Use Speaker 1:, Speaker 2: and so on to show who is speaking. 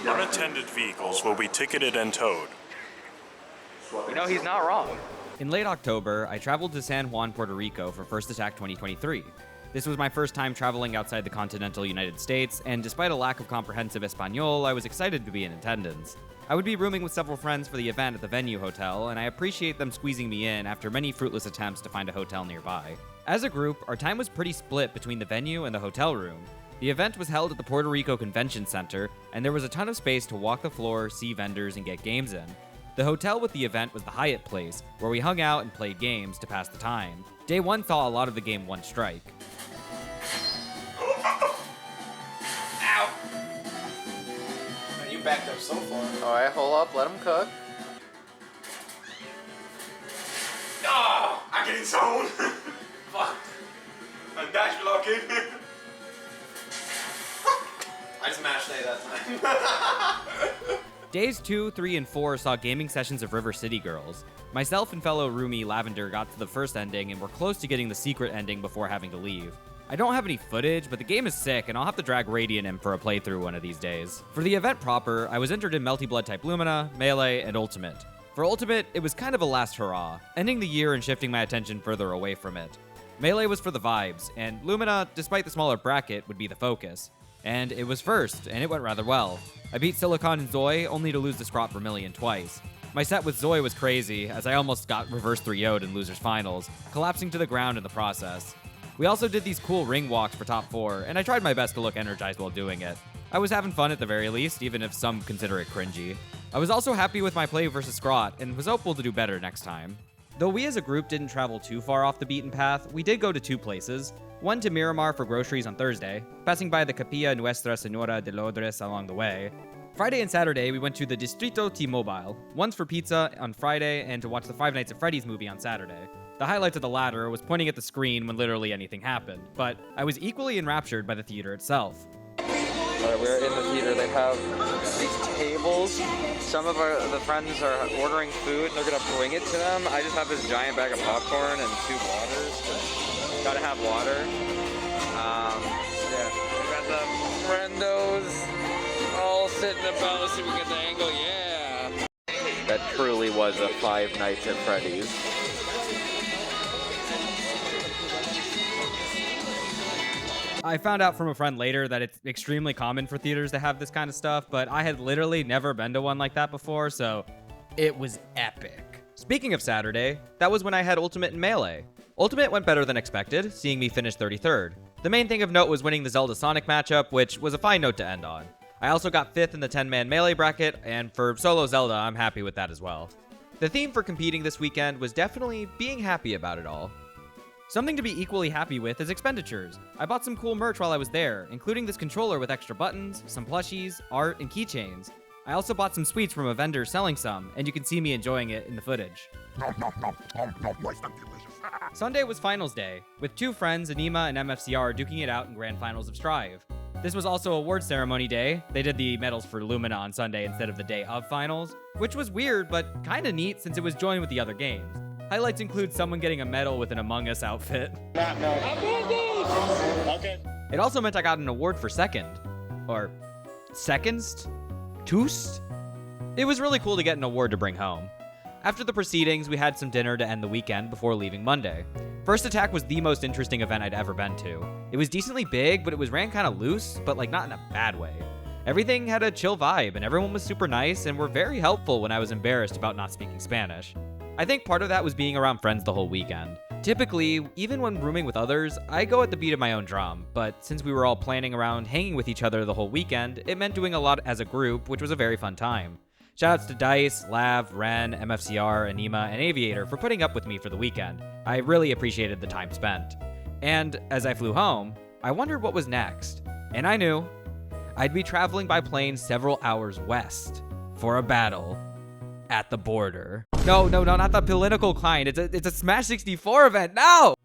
Speaker 1: Unattended vehicles will be ticketed and towed.
Speaker 2: You know, he's not wrong.
Speaker 3: In late October, I traveled to San Juan, Puerto Rico for First Attack 2023. This was my first time traveling outside the continental United States, and despite a lack of comprehensive Espanol, I was excited to be in attendance. I would be rooming with several friends for the event at the venue hotel, and I appreciate them squeezing me in after many fruitless attempts to find a hotel nearby. As a group, our time was pretty split between the venue and the hotel room. The event was held at the Puerto Rico Convention Center, and there was a ton of space to walk the floor, see vendors, and get games in. The hotel with the event was the Hyatt Place, where we hung out and played games to pass the time. Day 1 saw a lot of the game One Strike.
Speaker 2: Ow!
Speaker 4: You backed up so far.
Speaker 2: Alright, hold up, let him cook.
Speaker 4: Oh, I'm getting zoned. Fuck. I'm dash blocking. I just mashed A that time.
Speaker 3: Days 2, 3, and 4 saw gaming sessions of River City Girls. Myself and fellow roomie Lavender got to the first ending and were close to getting the secret ending before having to leave. I don't have any footage, but the game is sick, and I'll have to drag Radiant in for a playthrough one of these days. For the event proper, I was entered in Melty Blood type Lumina, Melee, and Ultimate. For Ultimate, it was kind of a last hurrah, ending the year and shifting my attention further away from it. Melee was for the vibes, and Lumina, despite the smaller bracket, would be the focus. And it was first, and it went rather well. I beat Silicon and Zoe, only to lose the Scrot Vermilion twice. My set with Zoe was crazy, as I almost got reverse 3-0'd in Losers Finals, collapsing to the ground in the process. We also did these cool ring walks for top 4, and I tried my best to look energized while doing it. I was having fun at the very least, even if some consider it cringy. I was also happy with my play versus Scrot, and was hopeful to do better next time. Though we as a group didn't travel too far off the beaten path, we did go to 2 places. One to Miramar for groceries on Thursday, passing by the Capilla Nuestra Senora de Lodres along the way. Friday and Saturday, we went to the Distrito T-Mobile, once for pizza on Friday and to watch the Five Nights at Freddy's movie on Saturday. The highlight of the latter was pointing at the screen when literally anything happened, but I was equally enraptured by the theater itself.
Speaker 2: Alright, we're in the theater. They have these tables. Some of the friends are ordering food and they're gonna bring it to them. I just have this giant bag of popcorn and 2 waters. Gotta have water. Yeah. We got the friendos all sitting about. Let's see if we get the angle. Yeah. That truly was a Five Nights at Freddy's.
Speaker 3: I found out from a friend later that it's extremely common for theaters to have this kind of stuff, but I had literally never been to one like that before, so it was epic. Speaking of Saturday, that was when I had Ultimate and Melee. Ultimate went better than expected, seeing me finish 33rd. The main thing of note was winning the Zelda Sonic matchup, which was a fine note to end on. I also got 5th in the 10-man Melee bracket, and for solo Zelda, I'm happy with that as well. The theme for competing this weekend was definitely being happy about it all. Something to be equally happy with is expenditures. I bought some cool merch while I was there, including this controller with extra buttons, some plushies, art, and keychains. I also bought some sweets from a vendor selling some, and you can see me enjoying it in the footage. Sunday was finals day, with 2 friends, Anima and MFCR, duking it out in grand finals of Strive. This was also award ceremony day. They did the medals for Lumina on Sunday instead of the day of finals, which was weird, but kinda neat since it was joined with the other games. Highlights include someone getting a medal with an Among Us outfit.
Speaker 5: Okay.
Speaker 3: It also meant I got an award for second. Or seconds? Toost? It was really cool to get an award to bring home. After the proceedings, we had some dinner to end the weekend before leaving Monday. First Attack was the most interesting event I'd ever been to. It was decently big, but it was ran kind of loose, but like not in a bad way. Everything had a chill vibe, and everyone was super nice and were very helpful when I was embarrassed about not speaking Spanish. I think part of that was being around friends the whole weekend. Typically, even when rooming with others, I go at the beat of my own drum, but since we were all planning around hanging with each other the whole weekend, it meant doing a lot as a group, which was a very fun time. Shoutouts to Dice, Lav, Ren, MFCR, Anima, and Aviator for putting up with me for the weekend. I really appreciated the time spent. And as I flew home, I wondered what was next. And I knew. I'd be traveling by plane several hours west for a battle at the border. No, not the political client. It's a Smash 64 event. No!